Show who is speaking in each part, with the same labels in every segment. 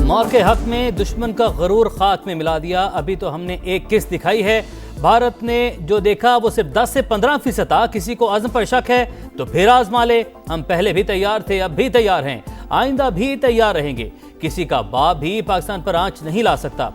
Speaker 1: معرکہ حق میں دشمن کا غرور خاک میں ملا دیا. ابھی تو ہم نے ایک قسط دکھائی ہے. بھارت نے جو دیکھا وہ صرف 10 سے 15% تھا. کسی کو عزم پر شک ہے تو پھر آزما لے. ہم پہلے بھی تیار تھے, اب بھی تیار ہیں, آئندہ بھی تیار رہیں گے. کسی کا باپ بھی پاکستان پر آنچ نہیں لا سکتا.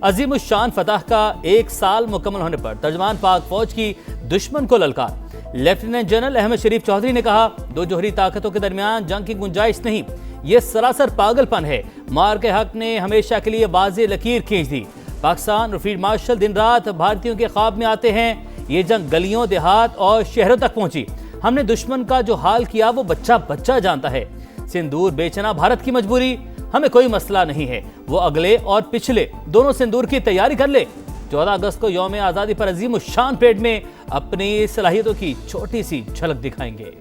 Speaker 1: عظیم الشان فتح کا 1 سال مکمل ہونے پر ترجمان پاک فوج کی دشمن کو للکار. لیفٹیننٹ جنرل احمد شریف چودھری نے کہا, دو جوہری طاقتوں کے درمیان جنگ کی گنجائش نہیں, یہ سراسر پاگل پن ہے. معرکہ حق نے ہمیشہ کے لیے واضح لکیر کھینچ دی. پاکستان اور فیلڈ مارشل دن رات بھارتیوں کے خواب میں آتے ہیں. یہ جنگ گلیوں, دیہات اور شہروں تک پہنچی. ہم نے دشمن کا جو حال کیا وہ بچہ بچہ جانتا ہے. سندور بیچنا بھارت کی مجبوری, ہمیں کوئی مسئلہ نہیں ہے. وہ اگلے اور پچھلے دونوں سندور کی تیاری کر لے. 14 اگست کو یوم آزادی پر عظیم الشان پریڈ میں اپنی صلاحیتوں کی چھوٹی سی جھلک دکھائیں گے.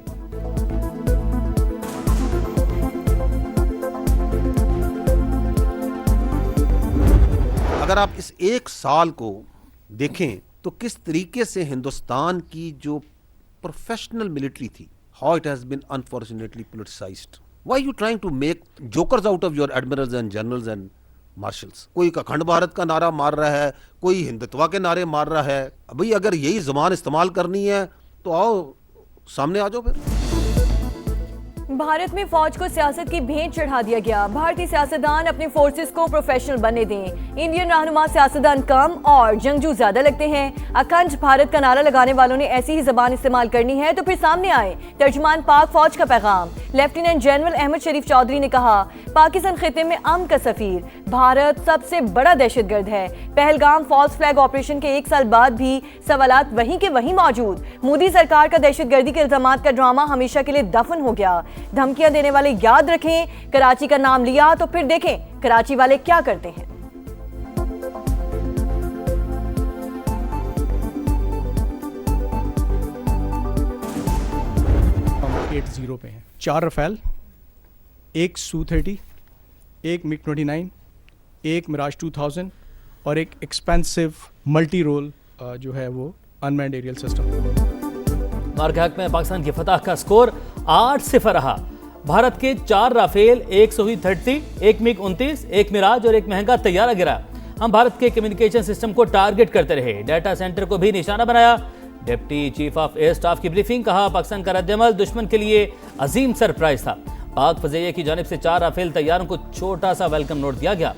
Speaker 2: اگر آپ اس 1 سال کو دیکھیں تو کس طریقے سے ہندوستان کی جو پروفیشنل ملٹری تھی, how it has been unfortunately politicized. Why are you trying to make jokers out of your admirals and generals and marshals? کوئی اکھنڈ بھارت کا نعرہ مار رہا ہے, کوئی ہندتوا کے نعرے مار رہا ہے. ابھی اگر یہی زبان استعمال کرنی ہے تو آؤ سامنے آ جاؤ. پھر
Speaker 3: بھارت میں فوج کو سیاست کی بھینٹ چڑھا دیا گیا. بھارتی سیاستدان اپنی فورسز کو پروفیشنل بننے دیں. انڈین رہنما سیاستدان کم اور جنگجو زیادہ لگتے ہیں. اکھنڈ بھارت کا نعرہ لگانے والوں نے ایسی ہی زبان استعمال کرنی ہے تو پھر سامنے آئے. ترجمان پاک فوج کا پیغام. لیفٹیننٹ جنرل احمد شریف چودھری نے کہا, پاکستان خطے میں امن کا سفیر, بھارت سب سے بڑا دہشت گرد ہے. پہلگام فالس فلیگ آپریشن کے 1 سال بعد بھی سوالات وہیں کے وہیں موجود. مودی سرکار کا دہشت گردی کے الزامات کا ڈرامہ ہمیشہ کے لیے دفن ہو گیا. دھمکیاں دینے والے یاد رکھیں, کراچی کا نام لیا تو پھر دیکھیں کراچی والے کیا کرتے ہیں.
Speaker 4: ہم 8-0 پہ ہیں. 4 رفیل, 1 سو-30, 1 MiG-29, 1 میراج 2000 اور ایک ایکسپینسو ملٹی رول جو ہے وہ انمینڈ ایریل سسٹم.
Speaker 1: معرکہ حق میں پاکستان کی فتح کا سکور 8-0 رہا. بھارت کے 4 رافیل, 1 سو-30, 1 MiG-29, 1 میراج اور 1 مہنگا طیارہ گرا. ہم بھارت کے کمیونیکیشن سسٹم کو ٹارگٹ کرتے رہے, ڈیٹا سینٹر کو بھی نشانہ بنایا. Deputy chief of air staff کی بریفنگ. کہا, پاکستان کا رد عمل دشمن کے لیے عظیم سرپرائز تھا. پاک فضائیہ کی جانب سے 4 رافیل طیاروں کو چھوٹا سا ویلکم نوٹ دیا گیا.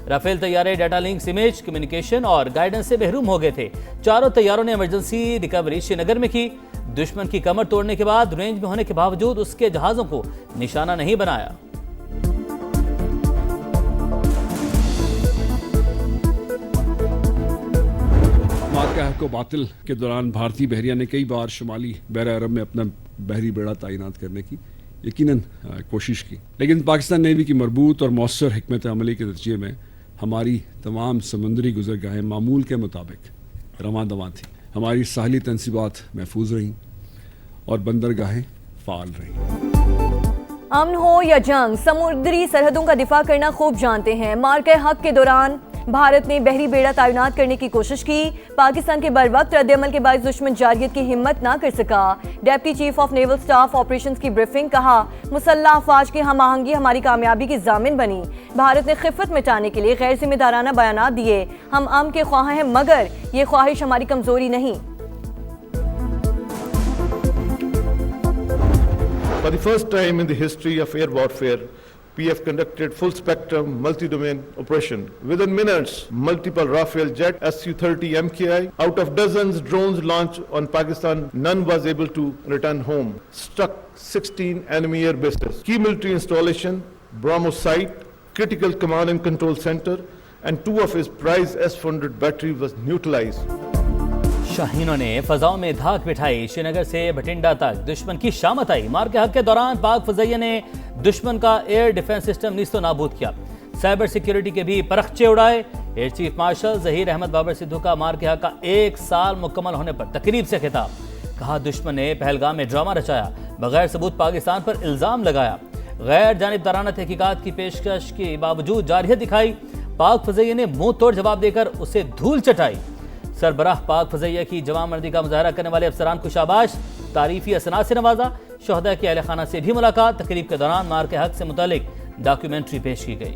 Speaker 1: رافیل طیارے ڈیٹا لنکس, امیج کمیونیکیشن اور گائیڈنس سے محروم ہو گئے تھے. چاروں طیاروں نے ایمرجنسی ریکوری شری نگر میں کی. دشمن کی کمر توڑنے کے بعد رینج میں ہونے کے باوجود اس کے جہازوں کو نشانہ نہیں بنایا.
Speaker 5: معرکہ حق و باطل کے دوران بھارتی بحریہ نے کئی بار شمالی بحر عرب میں اپنا بحری بیڑا تعینات کرنے کی یقیناً کوشش کی, لیکن پاکستان نیوی کی مربوط اور مؤثر حکمت عملی کے نتیجے میں ہماری تمام سمندری گزرگاہیں معمول کے مطابق رواں دواں تھیں. ہماری ساحلی تنصیبات محفوظ رہیں اور بندرگاہیں فعال رہیں.
Speaker 3: امن ہو یا جنگ, سمندری سرحدوں کا دفاع کرنا خوب جانتے ہیں. معرکہ حق کے دوران بھارت نے بحری بیڑا تعینات کرنے کی کوشش کی. پاکستان کے بروقت رد عمل کے باعث دشمن جارحیت کی ہمت نہ کر سکا. Deputy chief of naval staff operations کی بریفنگ. کہا, مسلح افواج کی ہم آہنگی ہماری کامیابی کی ضامن بنی. بھارت نے خفت مٹانے کے لیے غیر ذمہ دارانہ بیانات دیے. ہم امن کے خواہاں ہیں مگر یہ خواہش ہماری کمزوری نہیں.
Speaker 6: For the first time in the history of air warfare, PF conducted full-spectrum multi-domain operation. Within minutes, multiple Rafale jet Su-30 MKI. Out of dozens drones launched on Pakistan, none was able to return home. Struck 16 enemy air bases. Key military installation, BrahMos site, critical command and control center, and 2 of his prized S-400 battery was neutralized.
Speaker 1: شاہینوں نے فضاؤں میں دھاک بٹھائی. شری نگر سے بھٹنڈا تک دشمن کی شامت آئی. معرکہ حق کے دوران پاک فضائیہ نے دشمن کا ایئر ڈیفنس سسٹم نیست و نابود کیا. سائبر سیکیورٹی کے بھی پرخچے اڑائے. Air chief marshal Zaheer Ahmed Babar Sidhu کا معرکہ حق کا 1 سال مکمل ہونے پر تقریب سے خطاب. کہا, دشمن نے پہلگام میں ڈرامہ رچایا, بغیر ثبوت پاکستان پر الزام لگایا, غیر جانبدارانہ تحقیقات کی پیشکش کے باوجود جارحیت دکھائی. پاک فضائیہ نے منہ توڑ جواب دے کر اسے دھول چٹائی. سربراہ پاک فضائیہ کی جوان مردی کا مظاہرہ کرنے والے افسران کو شاباش, تعریفی اسناد سے نوازا. شہداء کے اہل خانہ سے بھی ملاقات. تقریب کے دوران معرکہ حق سے متعلق ڈاکیومنٹری پیش کی گئی.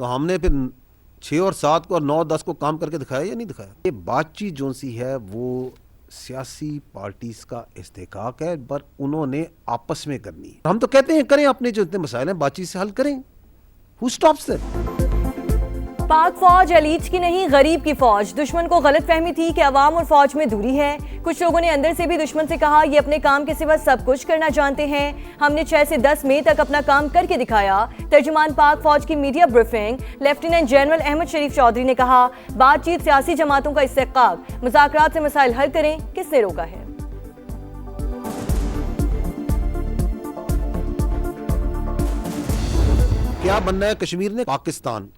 Speaker 2: تو ہم نے پھر 6 اور 7 کو اور 9 اور 10 کو کام کر کے دکھایا یا نہیں دکھایا؟ یہ بات چیت جو سی ہے وہ سیاسی پارٹیز کا استحقاق ہے، پر انہوں نے آپس میں کرنی ہے. ہم تو کہتے ہیں کریں، اپنے جو اتنے مسائل ہیں بات چیت سے حل کریں. Who stops them?
Speaker 3: پاک فوج ایلیٹ کی نہیں غریب کی فوج. دشمن کو غلط فہمی تھی کہ عوام اور فوج میں دوری ہے. کچھ لوگوں نے اندر سے بھی دشمن سے کہا یہ اپنے کام کے سوا سب کچھ کرنا جانتے ہیں. ہم نے 6 سے 10 مئی تک اپنا کام کر کے دکھایا. ترجمان پاک فوج کی media briefing lieutenant general Ahmed Sharif Chaudhry نے کہا بات چیت سیاسی جماعتوں کا استحقاق، مذاکرات سے مسائل حل کریں. کس نے روکا ہے؟
Speaker 2: کیا بننا ہے کشمیر نے؟ پاکستان.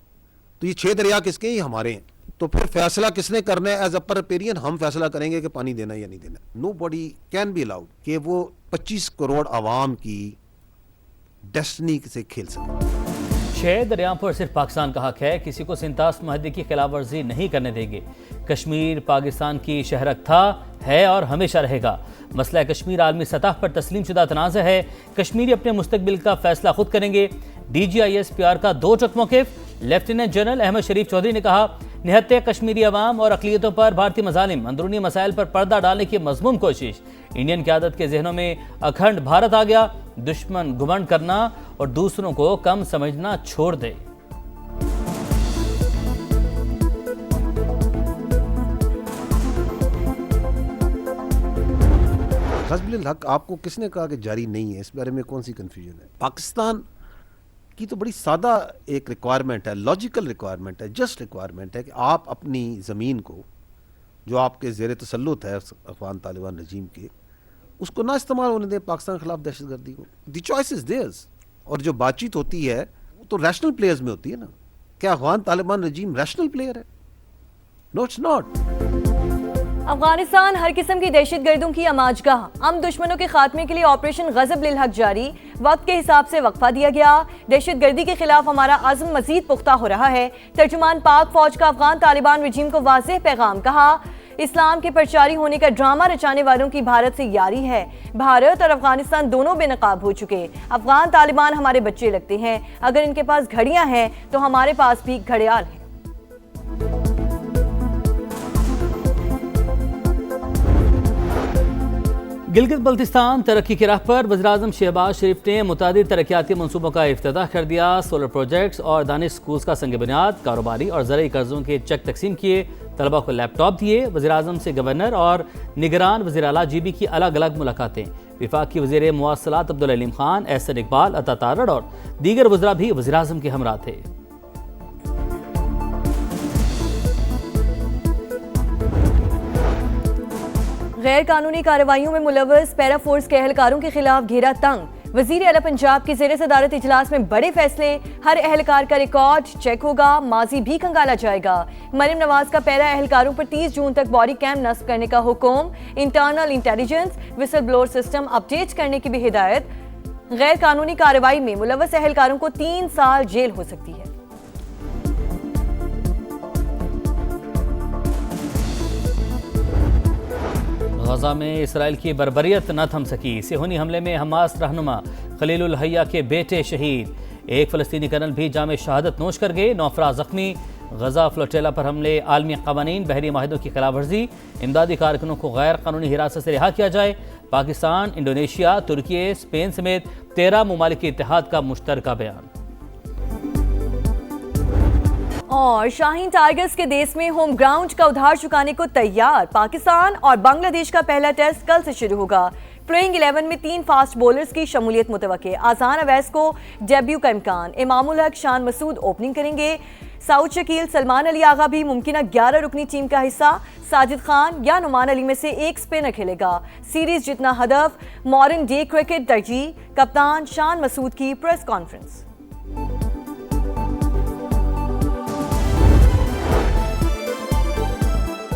Speaker 2: تو یہ 6 دریا کس کے ہیں؟ یہ ہمارے ہیں. تو پھر فیصلہ کس نے کرنا ہے؟ ایز اپر ریپیرین ہم فیصلہ کریں گے کہ پانی دینا ہے یا نہیں دینا. نو باڈی کین بی الاؤڈ کہ وہ 25 کروڑ عوام کی ڈیسٹنی سے کھیل سکے.
Speaker 1: 6 دریاؤں پر صرف پاکستان کا حق ہے، کسی کو سنتاس معاہدے کی خلاف ورزی نہیں کرنے دیں گے. کشمیر پاکستان کی شہرک تھا، ہے اور ہمیشہ رہے گا. مسئلہ کشمیر عالمی سطح پر تسلیم شدہ تنازع ہے. کشمیری اپنے مستقبل کا فیصلہ خود کریں گے. DGISPR کا 2 ٹک موقف. لیفٹیننٹ جنرل احمد شریف چودھری نے کہا نہتے کشمیری عوام اور اقلیتوں پر بھارتی مظالم، اندرونی مسائل پر پردہ ڈالنے کی مذموم کوشش. انڈین قیادت کے ذہنوں میں اکھنڈ بھارت آ گیا. دشمن گھمنڈ کرنا اور دوسروں کو کم سمجھنا چھوڑ دے.
Speaker 2: حزب الحق آپ کو کس نے کہا کہ جاری نہیں ہے؟ اس بارے میں کون سی کنفیوژن ہے؟ پاکستان کی تو بڑی سادہ ایک ریکوائرمنٹ ہے، لاجیکل ریکوائرمنٹ ہے، جسٹ ریکوائرمنٹ ہے کہ آپ اپنی زمین کو جو آپ کے زیر تسلط ہے افغان طالبان رجیم کے، اس کو نہ استعمال ہونے دیں پاکستان کے خلاف دہشت گردی کو. The choice is theirs. اور جو بات چیت ہوتی ہے وہ تو ریشنل پلیئرز میں ہوتی ہے نا. کیا افغان طالبان رجیم ریشنل پلیئر ہے؟ نو اٹس ناٹ.
Speaker 3: افغانستان ہر قسم کی دہشت گردوں کی اماجگاہ. دشمنوں کے خاتمے کے لیے آپریشن غضب للحق جاری. وقت کے حساب سے وقفہ دیا گیا. دہشت گردی کے خلاف ہمارا عزم مزید پختہ ہو رہا ہے. ترجمان پاک فوج کا افغان طالبان رجیم کو واضح پیغام. کہا اسلام کے پرچاری ہونے کا ڈرامہ رچانے والوں کی بھارت سے یاری ہے. بھارت اور افغانستان دونوں بے نقاب ہو چکے. افغان طالبان ہمارے بچے لگتے ہیں. اگر ان کے پاس گھڑیاں ہیں تو ہمارے پاس بھی گھڑیال ہیں.
Speaker 1: گلگت بلتستان ترقی کی راہ پر. وزیراعظم شہباز شریف نے متعدد ترقیاتی منصوبوں کا افتتاح کر دیا. سولر پروجیکٹس اور دانش سکولز کا سنگ بنیاد. کاروباری اور زرعی قرضوں کے چیک تقسیم کیے. طلبہ کو لیپ ٹاپ دیے. وزیراعظم سے گورنر اور نگران وزیر اعلیٰ GB کی الگ الگ ملاقاتیں. وفاقی وزیر مواصلات عبدالعلیم خان، احسن اقبال، عطا تارڑ اور دیگر وزراء بھی وزیراعظم کے ہمراہ تھے.
Speaker 3: غیر قانونی کارروائیوں میں ملوث پیرا فورس کے اہلکاروں کے خلاف گھیرا تنگ. وزیر اعلیٰ پنجاب کی زیر صدارت اجلاس میں بڑے فیصلے. ہر اہلکار کا ریکارڈ چیک ہوگا، ماضی بھی کھنگالا جائے گا. مریم نواز کا پیرا اہلکاروں پر 30 جون تک باڈی کیم نصب کرنے کا حکم. انٹرنل انٹیلیجنس وسل بلور سسٹم اپڈیٹ کرنے کی بھی ہدایت. غیر قانونی کارروائی میں ملوث اہلکاروں کو 3 سال جیل ہو سکتی ہے.
Speaker 1: غزہ میں اسرائیل کی بربریت نہ تھم سکی. صہیونی حملے میں حماس رہنما خلیل الحیہ کے بیٹے شہید. ایک فلسطینی کرنل بھی جام شہادت نوش کر گئے. 9 افراد زخمی. غزہ فلوٹیلا پر حملے، عالمی قوانین، بحری معاہدوں کی خلاف ورزی. امدادی کارکنوں کو غیر قانونی حراست سے رہا کیا جائے. پاکستان، انڈونیشیا، ترکی، اسپین سمیت 13 ممالک کے اتحاد کا مشترکہ بیان.
Speaker 3: اور شاہین ٹائیگرز کے دیس میں ہوم گراؤنڈ کا ادھار چکانے کو تیار. پاکستان اور بنگلہ دیش کا پہلا ٹیسٹ کل سے شروع ہوگا. پلئنگ 11 میں 3 فاسٹ بولرز کی شمولیت متوقع. اذان اویس کو ڈیبیو کا امکان. امام الحق، شان مسعود اوپننگ کریں گے. سعود شکیل، سلمان علی آغا بھی ممکنہ 11 رکنی ٹیم کا حصہ. ساجد خان یا نعمان علی میں سے ایک سپنر کھیلے گا. سیریز جتنا ہدف، ماڈرن ڈے کرکٹ ترجیح. کپتان شان مسعود کی پریس کانفرنس.